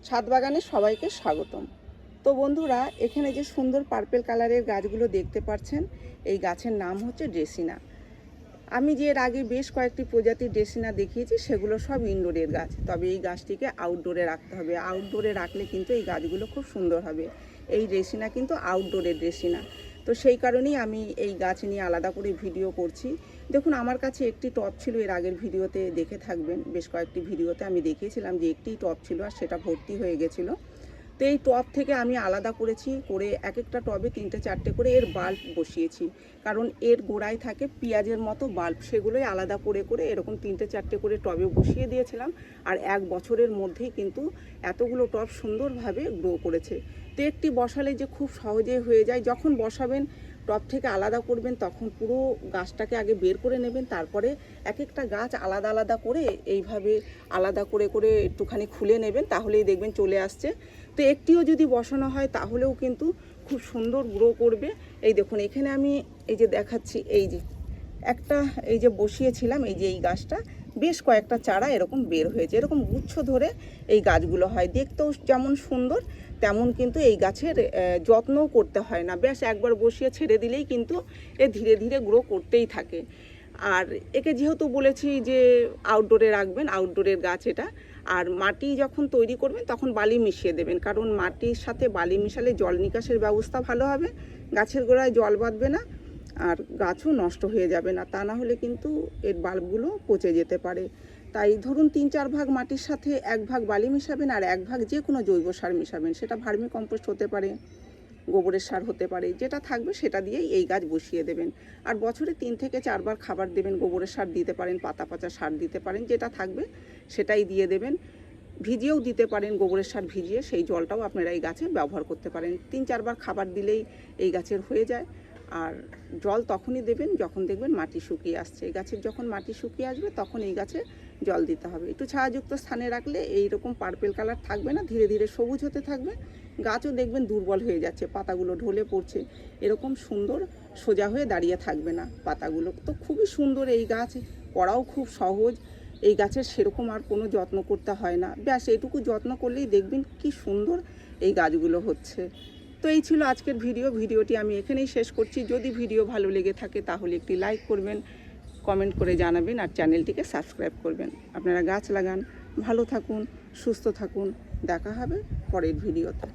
ছাদ বাগানে সবাইকে স্বাগতম। তো বন্ধুরা, এখানে যে সুন্দর পার্পেল কালারের গাছগুলো দেখতে পাচ্ছেন, এই গাছের নাম হচ্ছে ড্রেসিনা। আমি যে এর আগে বেশ কয়েকটি প্রজাতির ড্রেসিনা দেখিয়েছি, সেগুলো সব ইনডোরের গাছ। তবে এই গাছটিকে আউটডোরে রাখতে হবে। আউটডোরে রাখলে কিন্তু এই গাছগুলো খুব সুন্দর হবে। এই ড্রেসিনা কিন্তু আউটডোরের ড্রেসিনা। তো সেই কারণেই আমি এই গাছ নিয়ে আলাদা করে ভিডিও করছি। দেখুন, আমার কাছে একটি টব ছিল, এর আগের ভিডিওতে দেখে থাকবেন। বেশ কয়েকটি ভিডিওতে আমি দেখিয়েছিলাম যে একটি টব ছিল আর সেটা ভর্তি হয়ে গেছিলো। তো এই টব থেকে আমি আলাদা করেছি, করে এক একটা টবে 3-4টে করে এর বাল্ব বসিয়েছি। কারণ এর গোড়ায় থাকে পেঁয়াজের মতো বাল্ব, সেগুলোই আলাদা করে করে এরকম 3-4টে করে টবে বসিয়ে দিয়েছিলাম। আর 1 বছরের মধ্যেই কিন্তু এতগুলো টব সুন্দরভাবে গ্রো করেছে। তো একটি বসালে যে খুব সহজে হয়ে যায়। যখন বসাবেন, টব থেকে আলাদা করবেন, তখন পুরো গাছটাকে আগে বের করে নেবেন, তারপরে এক একটা গাছ আলাদা আলাদা করে এইভাবে আলাদা করে করে একটুখানি খুলে নেবেন, তাহলেই দেখবেন চলে আসছে। তো একটিও যদি বসানো হয় তাহলেও কিন্তু খুব সুন্দর গ্রো করবে। এই দেখুন, এখানে আমি এই যে দেখাচ্ছি, এই যে একটা এই যে বসিয়েছিলাম, এই যে এই গাছটা বেশ কয়েকটা চারা এরকম বের হয়েছে। এরকম গুচ্ছ ধরে এই গাছগুলো হয়, দেখতেও যেমন সুন্দর তেমন কিন্তু এই গাছের যত্নও করতে হয় না। বেশ একবার বসিয়ে ছেড়ে দিলেই কিন্তু এ ধীরে ধীরে গ্রো করতেই থাকে। আর একে যেহেতু বলেছি যে আউটডোরে রাখবেন, আউটডোরের গাছ এটা। আর মাটি যখন তৈরি করবেন তখন বালি মিশিয়ে দেবেন, কারণ মাটির সাথে বালি মিশালে জল নিকাশের ব্যবস্থা ভালো হবে, গাছের গোড়ায় জল বাঁধবে না, আর গাছও নষ্ট হয়ে যাবে না। তা না হলে কিন্তু এর বাল্বগুলো পচে যেতে পারে। তাই ধরুন 3-4 ভাগ মাটির সাথে 1 ভাগ বালি মিশাবেন, আর 1 ভাগ যে কোনো জৈব সার মিশাবেন। সেটা ভার্মি কম্পোস্ট হতে পারে, গোবরের সার হতে পারে, যেটা থাকবে সেটা দিয়েই এই গাছ বসিয়ে দেবেন। আর বছরে 3-4 বার খাবার দেবেন। গোবরের সার দিতে পারেন, পাতা পচা সার দিতে পারেন, যেটা থাকবে সেটাই দিয়ে দেবেন। ভিজিয়েও দিতে পারেন, গোবরের সার ভিজিয়ে সেই জলটাও আপনারা এই গাছে ব্যবহার করতে পারেন। 3-4 বার খাবার দিলেই এই গাছের হয়ে যায়। আর জল তখনই দেবেন যখন দেখবেন মাটি শুকিয়ে আসছে। এই গাছের যখন মাটি শুকিয়ে আসবে তখন এই গাছে জল দিতে হবে। একটু ছায়াযুক্ত স্থানে রাখলে এইরকম পার্পেল কালার থাকবে না, ধীরে ধীরে সবুজ হতে থাকবে। গাছও দেখবেন দুর্বল হয়ে যাচ্ছে, পাতাগুলো ঢলে পড়ছে, এরকম সুন্দর সোজা হয়ে দাঁড়িয়ে থাকবে না পাতাগুলো। তো খুবই সুন্দর এই গাছ, করাও খুব সহজ। এই গাছের সেরকম আর কোনো যত্ন করতে হয় না, ব্যাস এইটুকু যত্ন করলেই দেখবেন কি সুন্দর এই গাছগুলো হচ্ছে। তো এই ছিল আজকের ভিডিওটি আমি এখানেই শেষ করছি। যদি ভিডিও ভালো লেগে থাকে তাহলে একটি লাইক করবেন, কমেন্ট করে জানাবেন, আর চ্যানেলটিকে সাবস্ক্রাইব করবেন। আপনারা গাছ লাগান, ভালো থাকুন, সুস্থ থাকুন। দেখা হবে পরের ভিডিওতে।